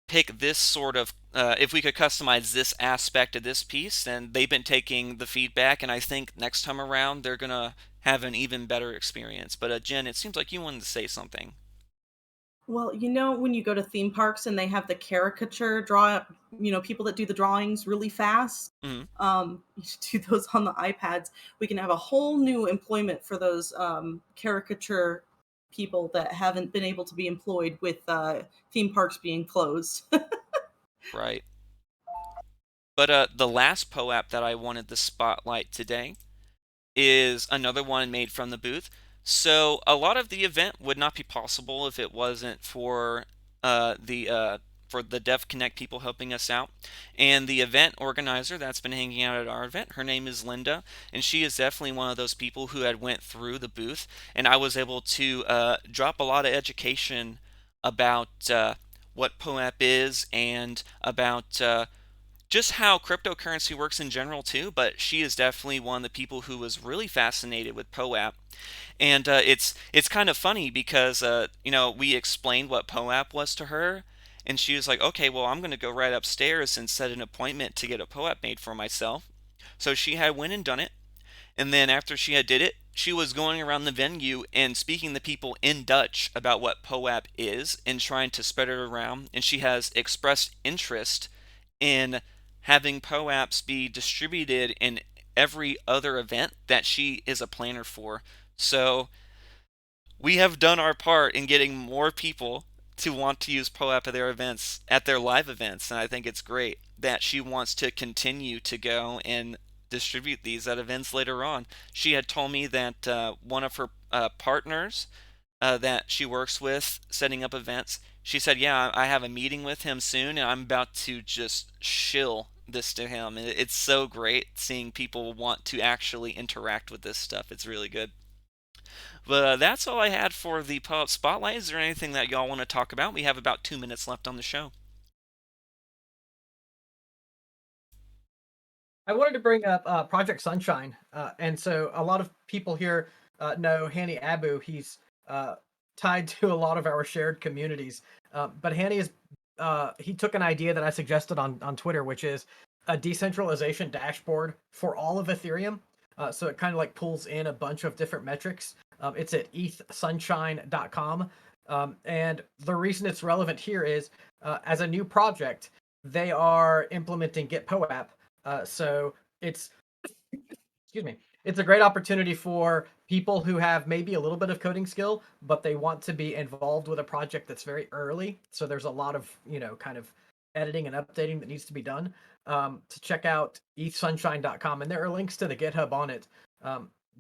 pick this sort of, if we could customize this aspect of this piece, and they've been taking the feedback, and I think next time around they're gonna have an even better experience. But Jen, it seems like you wanted to say something. Well, when you go to theme parks and they have the caricature draw, people that do the drawings really fast, Mhm. you should do those on the iPads. We can have a whole new employment for those caricature people that haven't been able to be employed with theme parks being closed. Right. But the last POAP that I wanted to spotlight today is another one made from the booth. So a lot of the event would not be possible if it wasn't for the Dev Connect people helping us out. And the event organizer that's been hanging out at our event, her name is Linda, and she is definitely one of those people who had went through the booth, and I was able to drop a lot of education about what POAP is and about just how cryptocurrency works in general too, but she is definitely one of the people who was really fascinated with POAP. And it's kind of funny because we explained what POAP was to her, and she was like, okay, well, I'm going to go right upstairs and set an appointment to get a POAP made for myself. So she had went and done it, and then after she had did it, she was going around the venue and speaking to people in Dutch about what POAP is and trying to spread it around. And she has expressed interest in having POAPs be distributed in every other event that she is a planner for. So we have done our part in getting more people to want to use POAP at their events, at their live events, and I think it's great that she wants to continue to go and distribute these at events later on. She had told me that one of her partners that she works with setting up events, she said, yeah, I have a meeting with him soon, and I'm about to just shill this to him. And it's so great seeing people want to actually interact with this stuff. It's really good. But that's all I had for the pop spotlight. Is there anything that y'all want to talk about? We have about 2 minutes left on the show. I wanted to bring up Project Sunshine, and so a lot of people here know Hani Abu. He's tied to a lot of our shared communities, but Hani is he took an idea that I suggested on Twitter, which is a decentralization dashboard for all of Ethereum. So it kind of like pulls in a bunch of different metrics. It's at ethsunshine.com. And the reason it's relevant here is as a new project, they are implementing Git POAP, so it's excuse me, it's a great opportunity for people who have maybe a little bit of coding skill, but they want to be involved with a project that's very early. So there's a lot of kind of editing and updating that needs to be done. To check out ethsunshine.com, and there are links to the GitHub on it.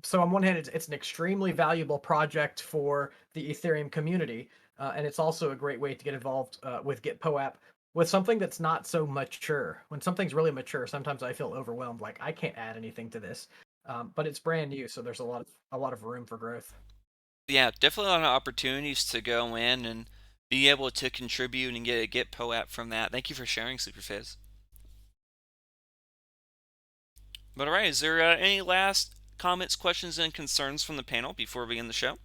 So on one hand, it's an extremely valuable project for the Ethereum community, and it's also a great way to get involved with Git POAP with something that's not so mature. When something's really mature, sometimes I feel overwhelmed, like I can't add anything to this. But it's brand new, so there's a lot of room for growth. Yeah, definitely a lot of opportunities to go in and be able to contribute and get a Git POAP from that. Thank you for sharing, Superfizz. But all right, is there any last comments, questions, and concerns from the panel before we end the show?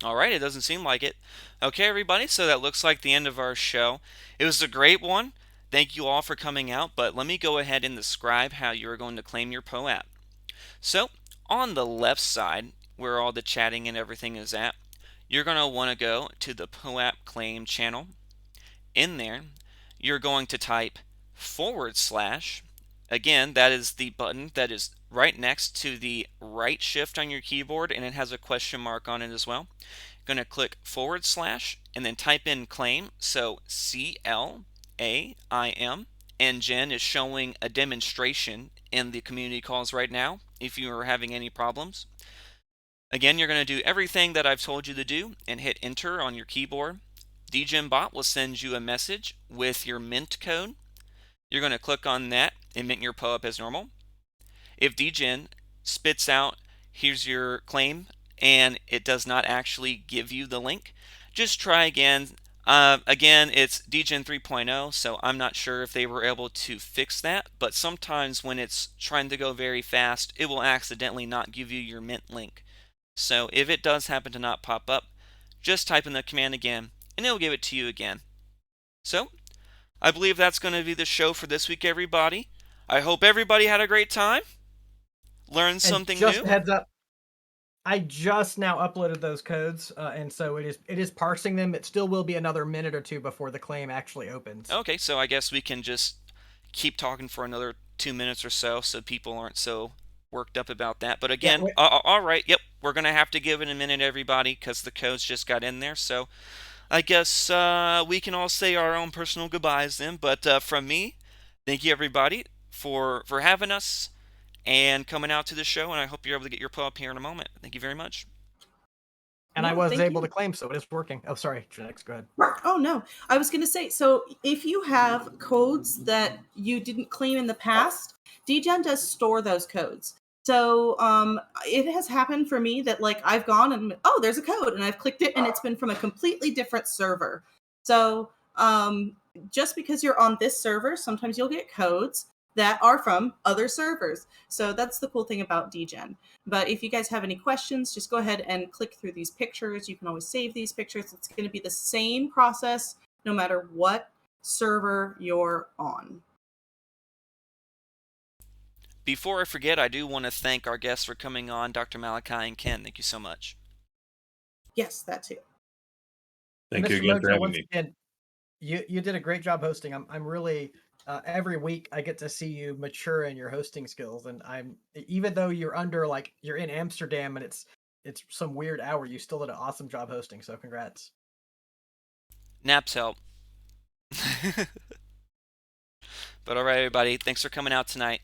All right, it doesn't seem like it. Okay, everybody, so that looks like the end of our show. It was a great one. Thank you all for coming out, but let me go ahead and describe how you're going to claim your POAP. So, on the left side, where all the chatting and everything is at, you're going to want to go to the POAP claim channel. In there, you're going to type /. Again, that is the button that is right next to the right shift on your keyboard, and it has a question mark on it as well. Going to click / and then type in claim, so CLAIM, and Jen is showing a demonstration in the community calls right now if you are having any problems. Again, you're going to do everything that I've told you to do and hit enter on your keyboard. DGenBot will send you a message with your mint code. You're going to click on that and mint your POAP as normal. If DGen spits out, here's your claim, and it does not actually give you the link, just try again. Again, it's DGen 3.0, so I'm not sure if they were able to fix that, but sometimes when it's trying to go very fast, it will accidentally not give you your mint link. So if it does happen to not pop up, just type in the command again, and it'll give it to you again. So, I believe that's going to be the show for this week, everybody. I hope everybody had a great time. Learned something just new. a heads up, I just now uploaded those codes, and so it is parsing them. It still will be another minute or two before the claim actually opens. Okay, so I guess we can just keep talking for another 2 minutes or so people aren't so worked up about that. But again, all right, yep, we're going to have to give it a minute, everybody, because the codes just got in there. So I guess we can all say our own personal goodbyes then. But from me, thank you, everybody, for having us and coming out to the show, and I hope you're able to get your POAP here in a moment. Thank you very much. And Yeah, I was thank able you. to claim, so it is working. Oh, sorry, JENetics, go ahead. Oh no, I was going to say, so if you have codes that you didn't claim in the past, DGen does store those codes. So it has happened for me that like I've gone and there's a code and I've clicked it and it's been from a completely different server. So just because you're on this server, sometimes you'll get codes that are from other servers. So that's the cool thing about DGen. But if you guys have any questions, just go ahead and click through these pictures. You can always save these pictures. It's going to be the same process no matter what server you're on. Before I forget, I do want to thank our guests for coming on, Dr. Malachi and Ken. Thank you so much. Yes, that too. Thank you Mr. again for Mojo, having once me. again, you did a great job hosting. I'm really every week I get to see you mature in your hosting skills, and I'm even though you're you're in Amsterdam and it's some weird hour, you still did an awesome job hosting. So congrats. Naps help. But all right, everybody, thanks for coming out tonight.